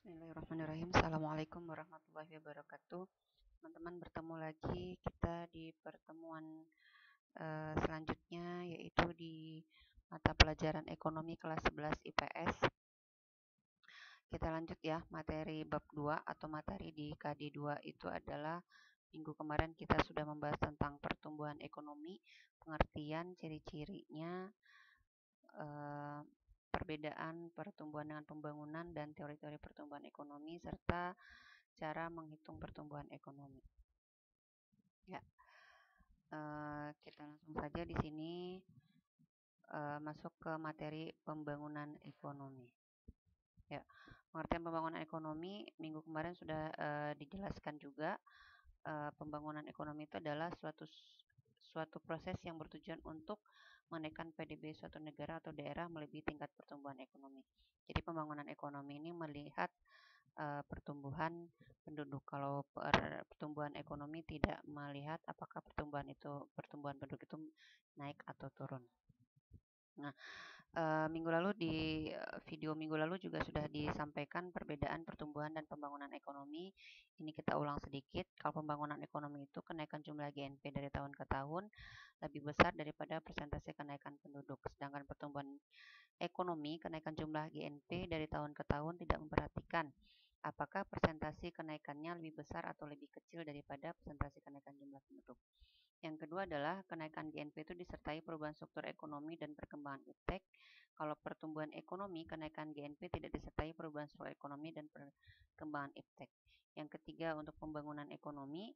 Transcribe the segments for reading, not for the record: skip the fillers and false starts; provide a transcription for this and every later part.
Bismillahirrahmanirrahim. Assalamualaikum warahmatullahi wabarakatuh. Teman-teman, bertemu lagi kita di pertemuan selanjutnya, yaitu di mata pelajaran ekonomi kelas 11 IPS. Kita lanjut ya, materi bab 2 atau materi di KD2 itu adalah minggu kemarin kita sudah membahas tentang pertumbuhan ekonomi, pengertian, ciri-cirinya, perbedaan pertumbuhan dengan pembangunan dan teori-teori pertumbuhan ekonomi serta cara menghitung pertumbuhan ekonomi. Ya, kita langsung saja di sini masuk ke materi pembangunan ekonomi. Ya, pengertian pembangunan ekonomi minggu kemarin sudah dijelaskan juga. Pembangunan ekonomi itu adalah suatu proses yang bertujuan untuk menaikkan PDB suatu negara atau daerah melebihi tingkat pertumbuhan ekonomi. Jadi pembangunan ekonomi ini melihat pertumbuhan penduduk. Kalau pertumbuhan ekonomi tidak melihat apakah pertumbuhan penduduk itu naik atau turun. Nah, video minggu lalu juga sudah disampaikan perbedaan pertumbuhan dan pembangunan ekonomi. Ini kita ulang sedikit. Kalau pembangunan ekonomi itu kenaikan jumlah GNP dari tahun ke tahun lebih besar daripada persentase kenaikan penduduk. Sedangkan pertumbuhan ekonomi, kenaikan jumlah GNP dari tahun ke tahun tidak memperhatikan apakah persentase kenaikannya lebih besar atau lebih kecil daripada persentase kenaikan jumlah penduduk. Yang kedua adalah kenaikan GNP itu disertai perubahan struktur ekonomi dan perkembangan iptek. Kalau pertumbuhan ekonomi, kenaikan GNP tidak disertai perubahan struktur ekonomi dan perkembangan iptek. Yang ketiga, untuk pembangunan ekonomi,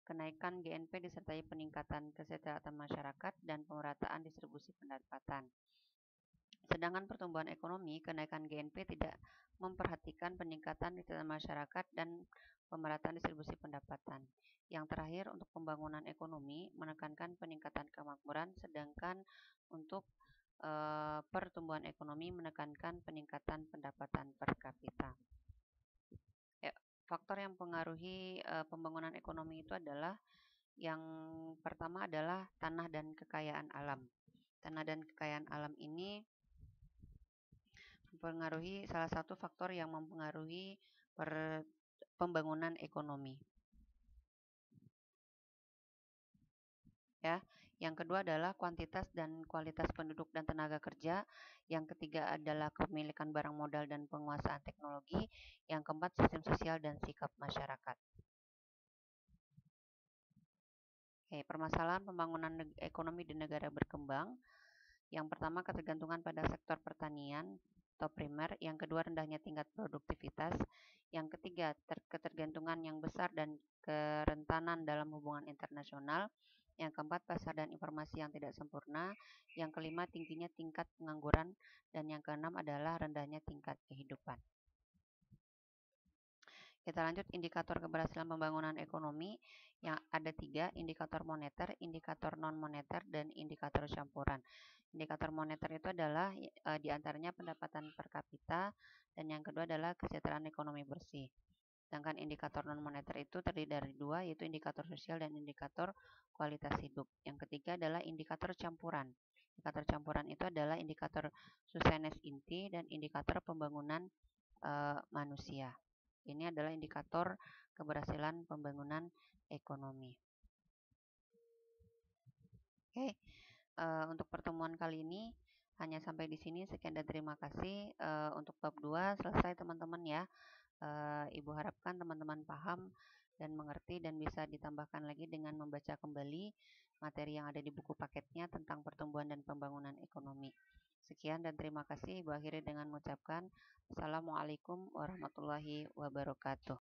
kenaikan GNP disertai peningkatan kesejahteraan masyarakat dan pemerataan distribusi pendapatan. Sedangkan pertumbuhan ekonomi, kenaikan GNP tidak memperhatikan peningkatan kesejahteraan masyarakat dan pemerataan distribusi pendapatan. Yang terakhir, untuk pembangunan ekonomi menekankan peningkatan kemakmuran, sedangkan untuk pertumbuhan ekonomi menekankan peningkatan pendapatan per kapita. Ya, faktor yang mempengaruhi pembangunan ekonomi itu adalah yang pertama adalah tanah dan kekayaan alam. Tanah dan kekayaan alam ini mempengaruhi salah satu faktor yang mempengaruhi pembangunan ekonomi. Ya, yang kedua adalah kuantitas dan kualitas penduduk dan tenaga kerja. Yang ketiga adalah kepemilikan barang modal dan penguasaan teknologi. Yang keempat, sistem sosial dan sikap masyarakat. Oke, permasalahan pembangunan ekonomi di negara berkembang. Yang pertama, ketergantungan pada sektor pertanian atau primer. Yang kedua, rendahnya tingkat produktivitas. Yang ketiga, ketergantungan yang besar dan kerentanan dalam hubungan internasional. Yang keempat, pasar dan informasi yang tidak sempurna. Yang kelima, tingginya tingkat pengangguran. Dan yang keenam adalah rendahnya tingkat kehidupan. Kita lanjut indikator keberhasilan pembangunan ekonomi yang ada 3, indikator moneter, indikator non-moneter, dan indikator campuran. Indikator moneter itu adalah diantaranya pendapatan per kapita, dan yang kedua adalah kesejahteraan ekonomi bersih. Sedangkan indikator non-moneter itu terdiri dari 2, yaitu indikator sosial dan indikator kualitas hidup. Yang ketiga adalah indikator campuran. Indikator campuran itu adalah indikator sustainability inti dan indikator pembangunan manusia. Ini adalah indikator keberhasilan pembangunan ekonomi. Oke, untuk pertemuan kali ini hanya sampai di sini. Sekian dan terima kasih. Untuk bab 2 selesai teman-teman ya. Ibu harapkan teman-teman paham dan mengerti dan bisa ditambahkan lagi dengan membaca kembali materi yang ada di buku paketnya tentang pertumbuhan dan pembangunan ekonomi. Sekian dan terima kasih. Ibu akhiri dengan mengucapkan Assalamualaikum warahmatullahi wabarakatuh.